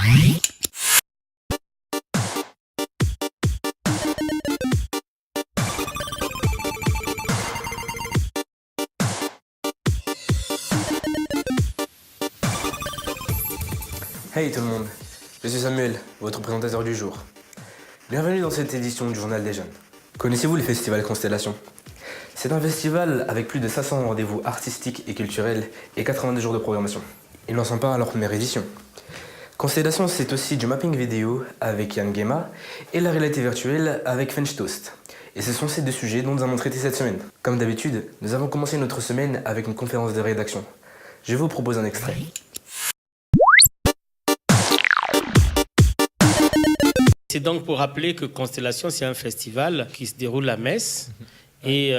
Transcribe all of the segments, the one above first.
Hey tout le monde, je suis Samuel, votre présentateur du jour. Bienvenue dans cette édition du Journal des Jeunes. Connaissez-vous le festival Constellation? C'est un festival avec plus de 500 rendez-vous artistiques et culturels et 82 jours de programmation. Ils n'en sont pas à leur première édition. Constellation, c'est aussi du mapping vidéo avec Yann Guéma et la réalité virtuelle avec French Toast. Et ce sont ces deux sujets dont nous allons traiter cette semaine. Comme d'habitude, nous avons commencé notre semaine avec une conférence de rédaction. Je vous propose un extrait. C'est donc pour rappeler que Constellation, c'est un festival qui se déroule à Metz et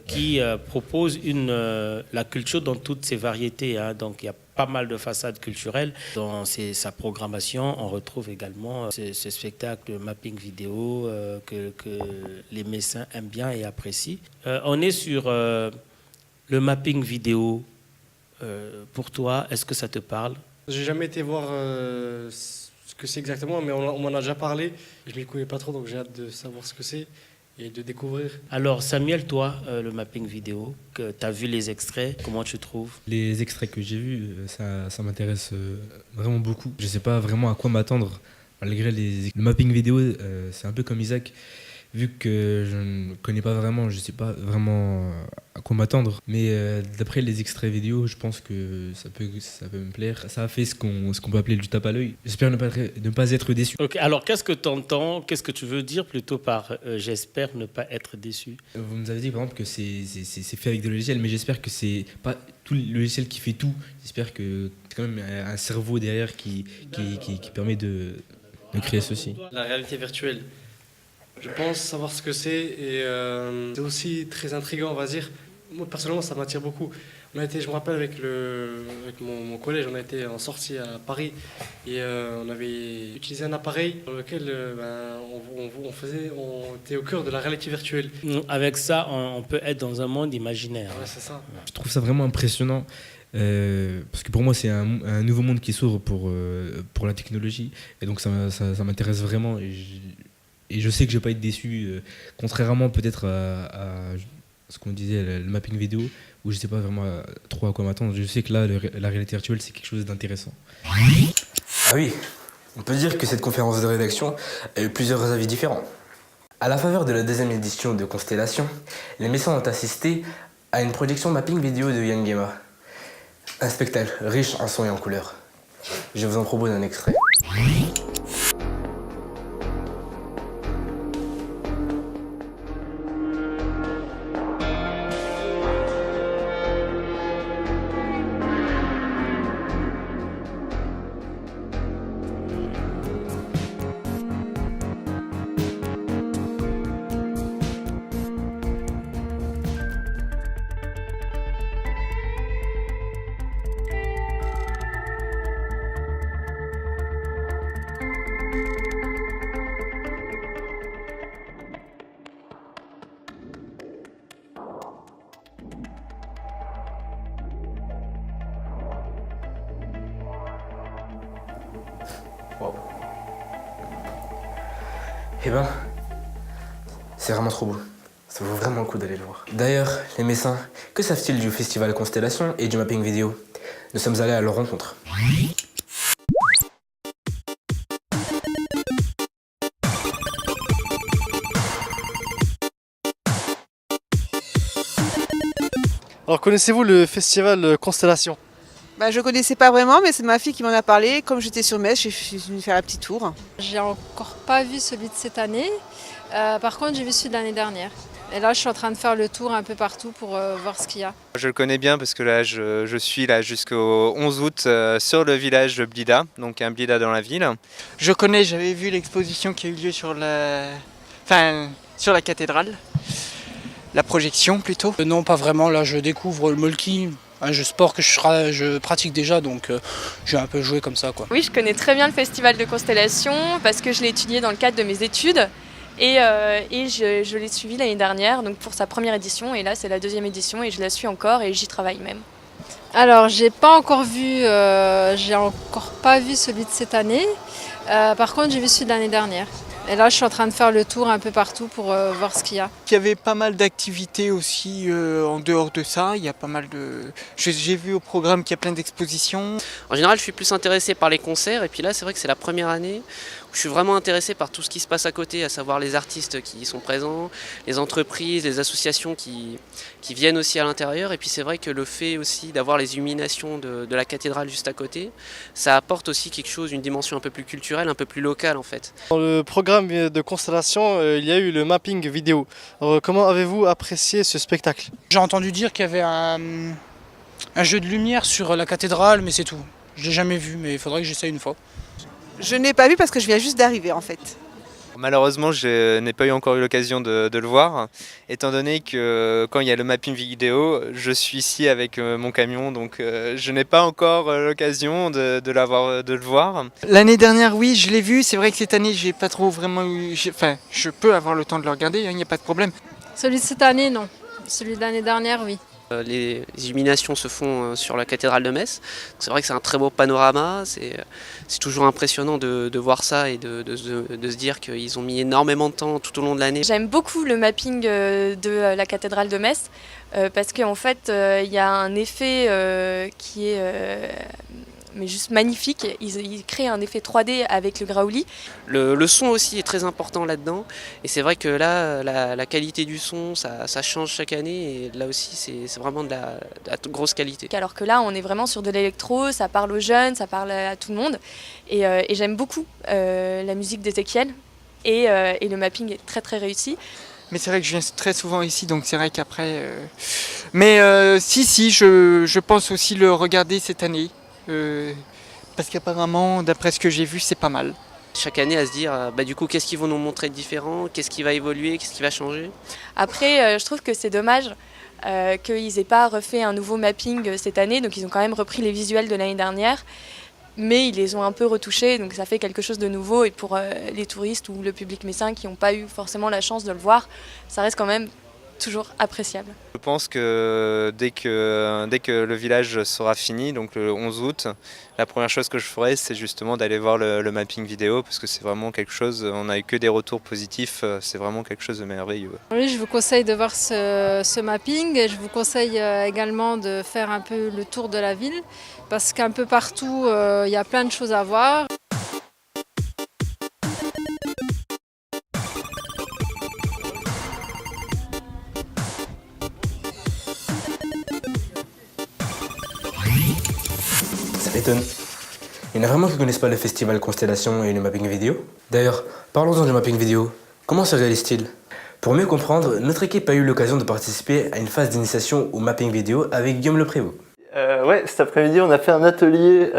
qui propose la culture dans toutes ses variétés. Donc il y a pas mal de façades culturelles. Dans sa programmation, on retrouve également ce spectacle de mapping vidéo que les Messins aiment bien et apprécient. On est sur le mapping vidéo. Pour toi, est-ce que ça te parle? J'ai jamais été voir ce que c'est exactement, mais on m'en a déjà parlé. Je m'y connais pas trop, donc j'ai hâte de savoir ce que c'est et de découvrir. Alors Samuel, toi, le mapping vidéo, tu as vu les extraits, comment tu trouves? Les extraits que j'ai vus, ça m'intéresse vraiment beaucoup. Je sais pas vraiment à quoi m'attendre, malgré le mapping vidéo, c'est un peu comme Isaac. Vu que je ne connais pas vraiment, je ne sais pas vraiment à quoi m'attendre. Mais d'après les extraits vidéo, je pense que ça peut me plaire. Ça a fait ce qu'on peut appeler du tape à l'œil. J'espère ne pas être déçu. Ok, alors qu'est-ce que tu entends, qu'est-ce que tu veux dire plutôt par j'espère ne pas être déçu? Vous nous avez dit par exemple que c'est fait avec des logiciels, mais j'espère que c'est pas tout le logiciel qui fait tout. J'espère que c'est quand même un cerveau derrière qui permet de créer ceci. La réalité virtuelle. Je pense savoir ce que c'est et c'est aussi très intriguant, on va dire. Moi, personnellement, ça m'attire beaucoup. Je me rappelle avec mon collège, on a été en sortie à Paris et on avait utilisé un appareil dans lequel on était au cœur de la réalité virtuelle. Avec ça, on peut être dans un monde imaginaire. Ouais, c'est ça. Je trouve ça vraiment impressionnant. Parce que pour moi c'est un nouveau monde qui s'ouvre pour la technologie et donc ça m'intéresse vraiment et je sais que je vais pas être déçu, contrairement peut-être à ce qu'on disait, le mapping vidéo, où je sais pas vraiment trop à quoi m'attendre. Je sais que là, la réalité virtuelle, c'est quelque chose d'intéressant. Ah oui, on peut dire que cette conférence de rédaction a eu plusieurs avis différents. À la faveur de la deuxième édition de Constellation, les Messins ont assisté à une projection mapping vidéo de Yann Guéma. Un spectacle riche en sons et en couleurs. Je vous en propose un extrait. Wow. Eh ben, c'est vraiment trop beau. Ça vaut vraiment le coup d'aller le voir. D'ailleurs, les Messins, que savent-ils du festival Constellation et du mapping vidéo? Nous sommes allés à leur rencontre. Alors, connaissez-vous le festival Constellation? Je connaissais pas vraiment, mais c'est ma fille qui m'en a parlé. Comme j'étais sur Metz, je suis venue faire un petit tour. J'ai encore pas vu celui de cette année. Par contre, j'ai vu celui de l'année dernière. Et là, je suis en train de faire le tour un peu partout pour voir ce qu'il y a. Je le connais bien parce que là, je suis là jusqu'au 11 août sur le village de Blida, donc un Blida dans la ville. Je connais, j'avais vu l'exposition qui a eu lieu sur la cathédrale. La projection plutôt. Non, pas vraiment. Là, je découvre le molki. Un jeu sport que je pratique déjà, donc j'ai un peu joué comme ça, quoi. Oui, je connais très bien le festival de Constellation parce que je l'ai étudié dans le cadre de mes études et je l'ai suivi l'année dernière donc pour sa première édition et là c'est la deuxième édition et je la suis encore et j'y travaille même. Alors, j'ai encore pas vu celui de cette année. Par contre, j'ai vu celui de l'année dernière. Et là, je suis en train de faire le tour un peu partout pour voir ce qu'il y a. Il y avait pas mal d'activités aussi en dehors de ça. Il y a pas mal de. J'ai vu au programme qu'il y a plein d'expositions. En général, je suis plus intéressé par les concerts. Et puis là, c'est vrai que c'est la première année où je suis vraiment intéressé par tout ce qui se passe à côté, à savoir les artistes qui y sont présents, les entreprises, les associations qui viennent aussi à l'intérieur. Et puis c'est vrai que le fait aussi d'avoir les illuminations de la cathédrale juste à côté, ça apporte aussi quelque chose, une dimension un peu plus culturelle, un peu plus locale en fait. Dans le programme de Constellation, il y a eu le mapping vidéo. Alors, comment avez-vous apprécié ce spectacle? J'ai entendu dire qu'il y avait un jeu de lumière sur la cathédrale, mais c'est tout. Je l'ai jamais vu, mais il faudrait que j'essaye une fois. Je n'ai pas vu parce que je viens juste d'arriver en fait. Malheureusement, je n'ai pas encore eu l'occasion de le voir, étant donné que quand il y a le mapping vidéo, je suis ici avec mon camion, donc je n'ai pas encore l'occasion de le voir. L'année dernière, oui, je l'ai vu. C'est vrai que cette année, j'ai pas trop vraiment eu. Enfin, je peux avoir le temps de le regarder, il n'y a pas de problème. Celui de cette année, non. Celui de l'année dernière, oui. Les illuminations se font sur la cathédrale de Metz. C'est vrai que c'est un très beau panorama, c'est toujours impressionnant de voir ça et de se dire qu'ils ont mis énormément de temps tout au long de l'année. J'aime beaucoup le mapping de la cathédrale de Metz parce qu'en fait il y a un effet qui est mais juste magnifique. Ils créent un effet 3D avec le Graouli. Le son aussi est très important là-dedans. Et c'est vrai que là, la qualité du son, ça change chaque année. Et là aussi, c'est vraiment de la grosse qualité. Alors que là, on est vraiment sur de l'électro, ça parle aux jeunes, ça parle à tout le monde. Et j'aime beaucoup la musique d'Ézéchiel. Et le mapping est très très réussi. Mais c'est vrai que je viens très souvent ici, donc c'est vrai qu'après... Mais si, je pense aussi le regarder cette année. Parce qu'apparemment, d'après ce que j'ai vu, c'est pas mal. Chaque année à se dire, du coup, qu'est-ce qu'ils vont nous montrer de différent, qu'est-ce qui va évoluer, qu'est-ce qui va changer. Après, je trouve que c'est dommage qu'ils n'aient pas refait un nouveau mapping cette année. Donc ils ont quand même repris les visuels de l'année dernière, mais ils les ont un peu retouchés, donc ça fait quelque chose de nouveau. Et pour les touristes ou le public messin qui n'ont pas eu forcément la chance de le voir, ça reste quand même toujours appréciable. Je pense que dès que le village sera fini, donc le 11 août, la première chose que je ferai, c'est justement d'aller voir le mapping vidéo, parce que c'est vraiment quelque chose, on n'a eu que des retours positifs, c'est vraiment quelque chose de merveilleux. Oui, je vous conseille de voir ce mapping et je vous conseille également de faire un peu le tour de la ville, parce qu'un peu partout, il y a plein de choses à voir. Ça m'étonne. Il y en a vraiment qui ne connaissent pas le festival Constellation et le mapping vidéo. D'ailleurs, parlons-en du mapping vidéo. Comment se réalise-t-il? Pour mieux comprendre, notre équipe a eu l'occasion de participer à une phase d'initiation au mapping vidéo avec Guillaume Le Prévost. Ouais, cet après-midi, on a fait un atelier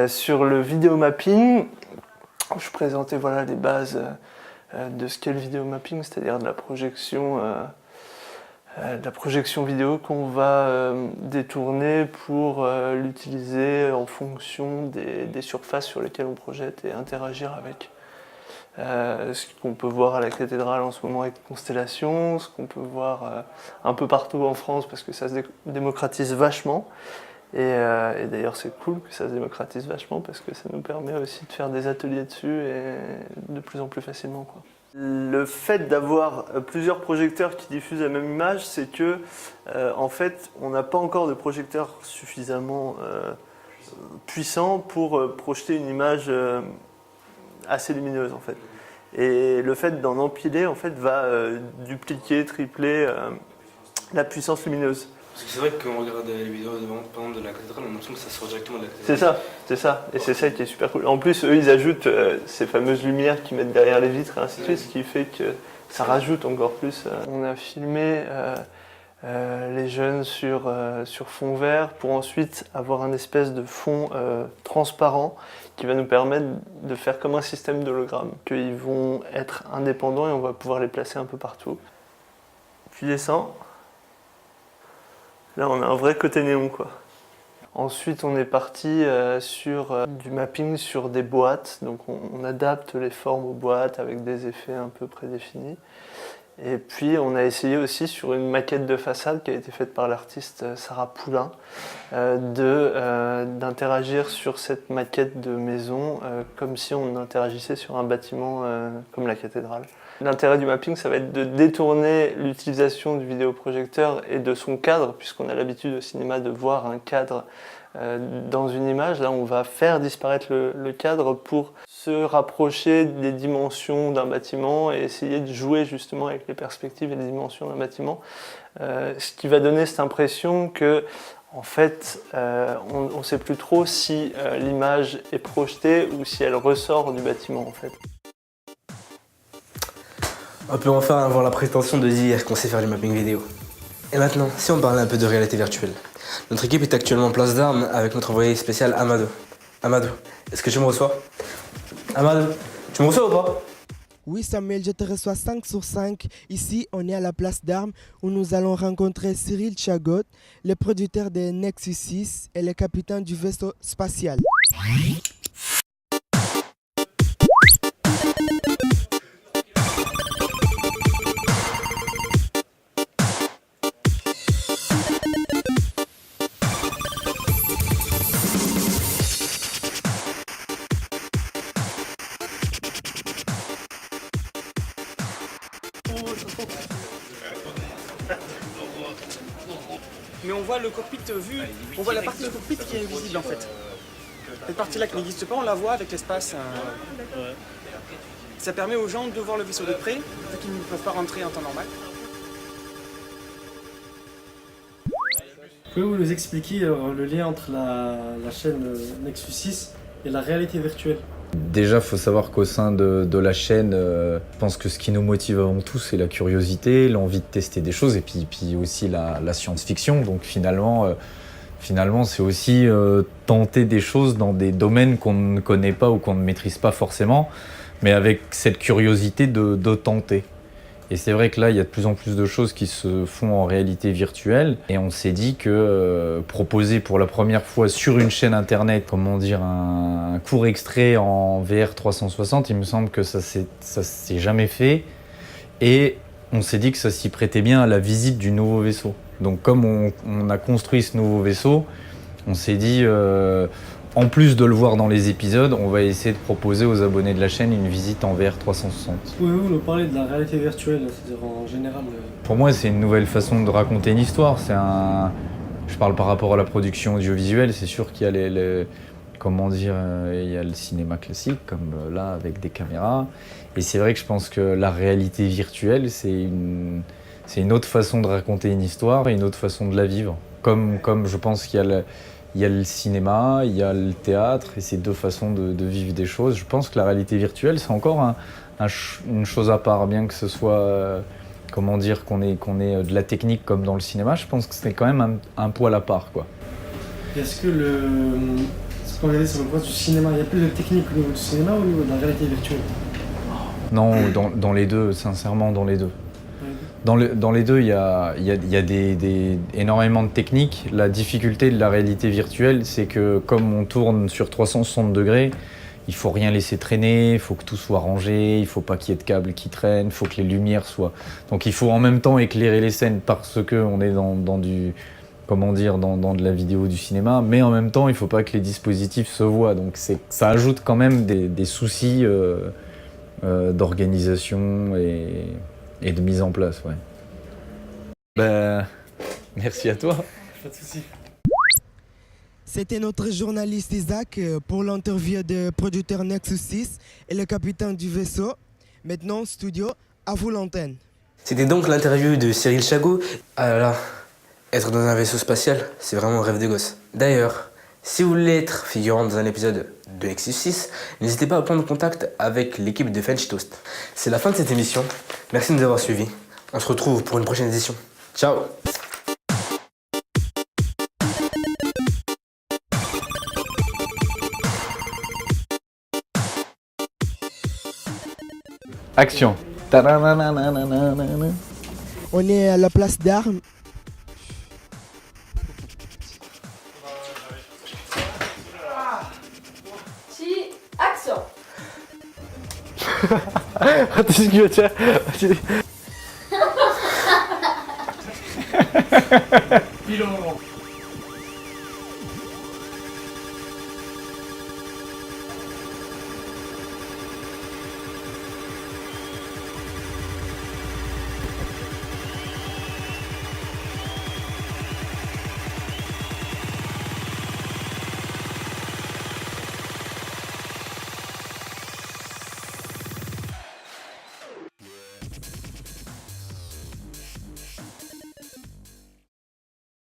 sur le vidéo mapping. Je présentais voilà, les bases de ce qu'est le vidéo mapping, c'est-à-dire de la projection vidéo qu'on va détourner pour l'utiliser en fonction des surfaces sur lesquelles on projette et interagir avec. Ce qu'on peut voir à la cathédrale en ce moment avec Constellation, ce qu'on peut voir un peu partout en France parce que ça se démocratise vachement. Et d'ailleurs c'est cool que ça se démocratise vachement parce que ça nous permet aussi de faire des ateliers dessus et de plus en plus facilement, quoi. Le fait d'avoir plusieurs projecteurs qui diffusent la même image, c'est que en fait, on n'a pas encore de projecteur suffisamment puissant pour projeter une image assez lumineuse en fait. Et le fait d'en empiler en fait va dupliquer, tripler la puissance lumineuse. Parce que c'est vrai que quand on regarde les vidéos par exemple de la cathédrale, on a l'impression que ça sort directement de la cathédrale. C'est ça. Et c'est ça qui est super cool. En plus, eux, ils ajoutent ces fameuses lumières qu'ils mettent derrière les vitres et ainsi de suite, ce qui fait que ça rajoute encore plus. On a filmé les jeunes sur fond vert pour ensuite avoir un espèce de fond transparent qui va nous permettre de faire comme un système d'hologramme. Qu'ils vont être indépendants et on va pouvoir les placer un peu partout. Puis descend. Là, on a un vrai côté néon, quoi. Ensuite, on est parti sur du mapping sur des boîtes. Donc, on adapte les formes aux boîtes avec des effets un peu prédéfinis. Et puis on a essayé aussi sur une maquette de façade qui a été faite par l'artiste Sarah Poulain d'interagir sur cette maquette de maison comme si on interagissait sur un bâtiment comme la cathédrale. L'intérêt du mapping, ça va être de détourner l'utilisation du vidéoprojecteur et de son cadre, puisqu'on a l'habitude au cinéma de voir un cadre dans une image. Là, on va faire disparaître le cadre pour se rapprocher des dimensions d'un bâtiment et essayer de jouer justement avec les perspectives et les dimensions d'un bâtiment. Ce qui va donner cette impression que, en fait, on ne sait plus trop si l'image est projetée ou si elle ressort du bâtiment, en fait. On peut enfin avoir la prétention de dire qu'on sait faire du mapping vidéo. Et maintenant, si on parlait un peu de réalité virtuelle. Notre équipe est actuellement en place d'armes avec notre envoyé spécial Amadou. Amadou, est-ce que tu me reçois? Amadou, tu me reçois ou pas? Oui Samuel, je te reçois 5 sur 5. Ici, on est à la place d'armes où nous allons rencontrer Cyril Chagot, le producteur de Nexus 6 et le capitaine du vaisseau spatial. Mais on voit le cockpit vu, on voit la partie du cockpit qui est invisible en fait. Cette partie-là qui n'existe pas, on la voit avec l'espace. Ça permet aux gens de voir le vaisseau de près, vu qu'ils ne peuvent pas rentrer en temps normal. Pouvez-vous nous expliquer le lien entre la chaîne Nexus 6 et la réalité virtuelle? Déjà, il faut savoir qu'au sein de la chaîne, je pense que ce qui nous motive avant tout, c'est la curiosité, l'envie de tester des choses et puis aussi la science-fiction. Donc finalement c'est aussi tenter des choses dans des domaines qu'on ne connaît pas ou qu'on ne maîtrise pas forcément, mais avec cette curiosité de tenter. Et c'est vrai que là, il y a de plus en plus de choses qui se font en réalité virtuelle. Et on s'est dit que proposer pour la première fois sur une chaîne internet, un court extrait en VR 360, il me semble que ça s'est jamais fait. Et on s'est dit que ça s'y prêtait bien à la visite du nouveau vaisseau. Donc comme on a construit ce nouveau vaisseau, on s'est dit... en plus de le voir dans les épisodes, on va essayer de proposer aux abonnés de la chaîne une visite en VR 360. Pouvez-vous nous parler de la réalité virtuelle, c'est-à-dire en général? Pour moi, c'est une nouvelle façon de raconter une histoire. Je parle par rapport à la production audiovisuelle, c'est sûr qu'il y a il y a le cinéma classique, comme là, avec des caméras. Et c'est vrai que je pense que la réalité virtuelle, c'est une autre façon de raconter une histoire et une autre façon de la vivre. Comme je pense qu'il y a le cinéma, il y a le théâtre, et c'est deux façons de vivre des choses. Je pense que la réalité virtuelle, c'est encore une chose à part, bien que ce soit, qu'on ait de la technique comme dans le cinéma, je pense que c'est quand même un poil à part, quoi. Est-ce que quand on est sur le point du cinéma, il y a plus de technique au niveau du cinéma ou au niveau de la réalité virtuelle? Non, dans les deux, sincèrement, dans les deux. Dans les deux, il y a énormément de techniques. La difficulté de la réalité virtuelle, c'est que comme on tourne sur 360 degrés, il faut rien laisser traîner, il faut que tout soit rangé, il faut pas qu'il y ait de câbles qui traînent, il faut que les lumières soient... Donc il faut en même temps éclairer les scènes parce qu'on est dans de la vidéo du cinéma, mais en même temps, il faut pas que les dispositifs se voient. Donc ça ajoute quand même des soucis d'organisation et de mise en place, ouais. Merci à toi. Pas de soucis. C'était notre journaliste Isaac pour l'interview de producteur Nexus 6 et le capitaine du vaisseau. Maintenant, studio, à vous l'antenne. C'était donc l'interview de Cyril Chagot. Ah là là, être dans un vaisseau spatial, c'est vraiment un rêve de gosse. D'ailleurs, si vous voulez être figurant dans un épisode de Nexus 6, n'hésitez pas à prendre contact avec l'équipe de French Toast. C'est la fin de cette émission. Merci de nous avoir suivis. On se retrouve pour une prochaine édition. Ciao! Action. On est à la place d'armes. Action. Attends, Pile au moment.